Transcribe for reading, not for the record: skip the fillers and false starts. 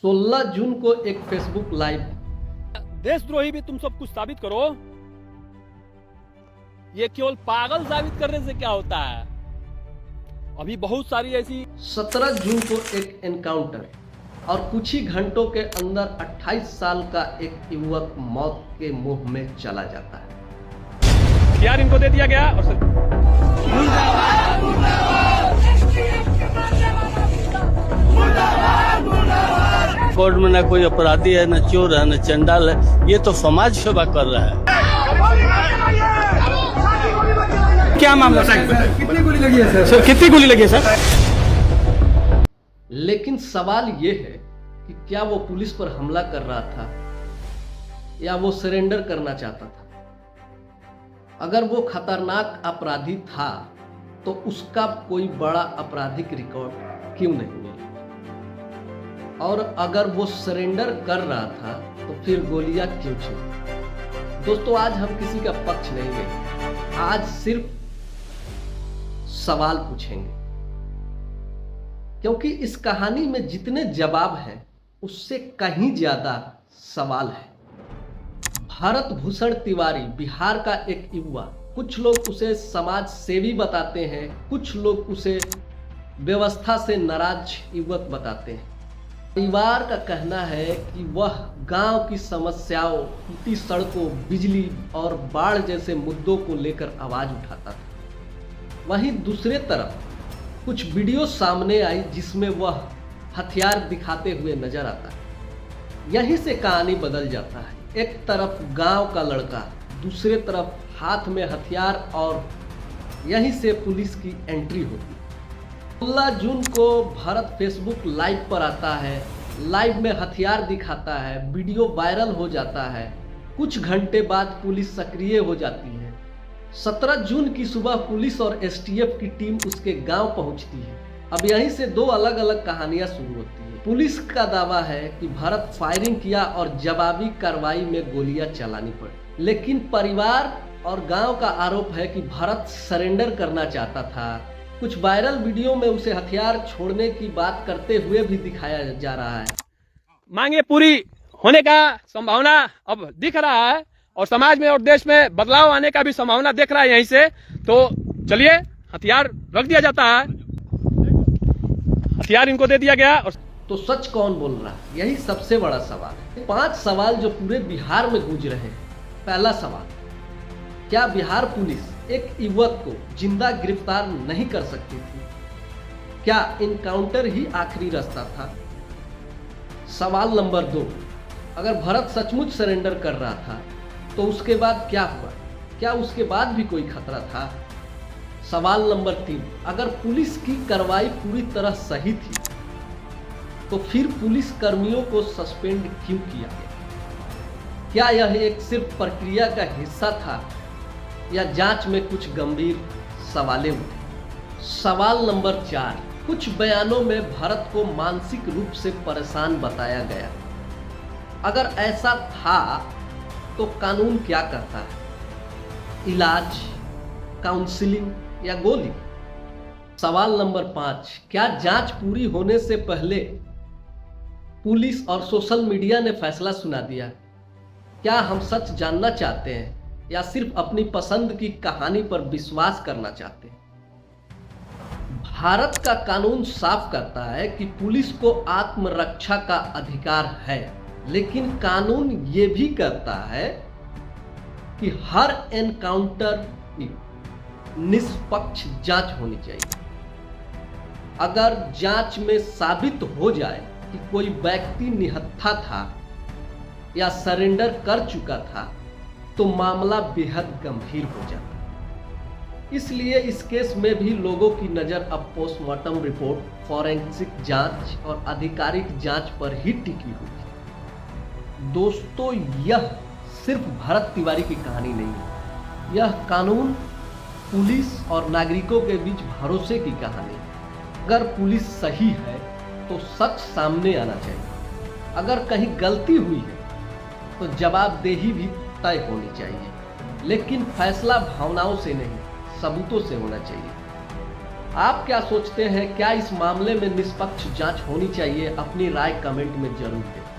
16 जून को एक Facebook live. देशद्रोही भी तुम सब कुछ साबित करो। ये केवल पागल साबित करने से क्या होता है। अभी बहुत सारी ऐसी 17 जून को एक एनकाउंटर और कुछ ही घंटों के अंदर 28 साल का एक युवक मौत के मुंह में चला जाता है। यार इनको दे दिया गया और कोर्ट में न कोई अपराधी है, न चोर है, न चंडाल है। ये तो समाज सेवा कर रहा है। क्या मामला कितनी गोली लगी है सर? कितनी गोली लगी है सर? लेकिन सवाल ये है कि क्या वो पुलिस पर हमला कर रहा था या वो सरेंडर करना चाहता था। अगर वो खतरनाक अपराधी था तो उसका कोई बड़ा आपराधिक रिकॉर्ड क्यों नहीं मिला, और अगर वो सरेंडर कर रहा था तो फिर गोलियां क्यों चली। दोस्तों, आज हम किसी का पक्ष नहीं लेंगे, आज सिर्फ सवाल पूछेंगे, क्योंकि इस कहानी में जितने जवाब हैं उससे कहीं ज्यादा सवाल है। भारत भूषण तिवारी बिहार का एक युवा, कुछ लोग उसे समाज सेवी बताते हैं, कुछ लोग उसे व्यवस्था से नाराज युवक बताते हैं। परिवार का कहना है कि वह गांव की समस्याओं, टूटी सड़कों, बिजली और बाढ़ जैसे मुद्दों को लेकर आवाज उठाता था। वहीं दूसरे तरफ कुछ वीडियो सामने आई जिसमें वह हथियार दिखाते हुए नजर आता है। यहीं से कहानी बदल जाता है। एक तरफ गांव का लड़का, दूसरे तरफ हाथ में हथियार, और यहीं से पुलिस की एंट्री होती है। 16 जून को भारत फेसबुक लाइव पर आता है, लाइव में हथियार दिखाता है, वीडियो वायरल हो जाता है। कुछ घंटे बाद पुलिस सक्रिय हो जाती है। 17 जून की सुबह पुलिस और एसटीएफ की टीम उसके गांव पहुंचती है। अब यहीं से दो अलग अलग कहानियां शुरू होती है। पुलिस का दावा है कि भारत फायरिंग किया और जवाबी कार्रवाई में गोलियां चलानी पड़ी, लेकिन परिवार और गांव का आरोप है कि भारत सरेंडर करना चाहता था। कुछ वायरल वीडियो में उसे हथियार छोड़ने की बात करते हुए भी दिखाया जा रहा है। मांगे पूरी होने का संभावना अब दिख रहा है और समाज में और देश में बदलाव आने का भी संभावना दिख रहा है। यहीं से तो चलिए हथियार रख दिया जाता है, हथियार इनको दे दिया गया। और तो सच कौन बोल रहा है, यही सबसे बड़ा सवाल है। 5 सवाल जो पूरे बिहार में गूंज रहे हैं। पहला सवाल, क्या बिहार पुलिस एक युवक को जिंदा गिरफ्तार नहीं कर सकती थी? क्या इनकाउंटर ही आखिरी रास्ता था? सवाल नंबर 2, अगर भरत सचमुच सरेंडर कर रहा था तो उसके बाद क्या हुआ? क्या उसके बाद भी कोई खतरा था? सवाल नंबर 3, अगर पुलिस की कार्रवाई पूरी तरह सही थी तो फिर पुलिस कर्मियों को सस्पेंड क्यों किया गया? क्या यह एक सिर्फ प्रक्रिया का हिस्सा था या जांच में कुछ गंभीर सवालें उठे? सवाल नंबर 4, कुछ बयानों में भारत को मानसिक रूप से परेशान बताया गया। अगर ऐसा था तो कानून क्या करता है? इलाज, काउंसलिंग या गोली? सवाल नंबर 5, क्या जांच पूरी होने से पहले पुलिस और सोशल मीडिया ने फैसला सुना दिया? क्या हम सच जानना चाहते हैं या सिर्फ अपनी पसंद की कहानी पर विश्वास करना चाहते हैं? भारत का कानून साफ करता है कि पुलिस को आत्मरक्षा का अधिकार है, लेकिन कानून ये भी कहता है कि हर एनकाउंटर की निष्पक्ष जांच होनी चाहिए। अगर जांच में साबित हो जाए कि कोई व्यक्ति निहत्था था या सरेंडर कर चुका था तो मामला बेहद गंभीर हो जाता है। इसलिए इस केस में भी लोगों की नज़र अब पोस्टमार्टम रिपोर्ट, फॉरेंसिक जांच और आधिकारिक जांच पर ही टिकी हुई है। दोस्तों, यह सिर्फ भरत तिवारी की कहानी नहीं है, यह कानून, पुलिस और नागरिकों के बीच भरोसे की कहानी है। अगर पुलिस सही है तो सच सामने आना चाहिए। अगर कहीं गलती हुई है तो जवाबदेही भी तय होनी चाहिए, लेकिन फैसला भावनाओं से नहीं, सबूतों से होना चाहिए। आप क्या सोचते हैं? क्या इस मामले में निष्पक्ष जांच होनी चाहिए? अपनी राय कमेंट में जरूर दें।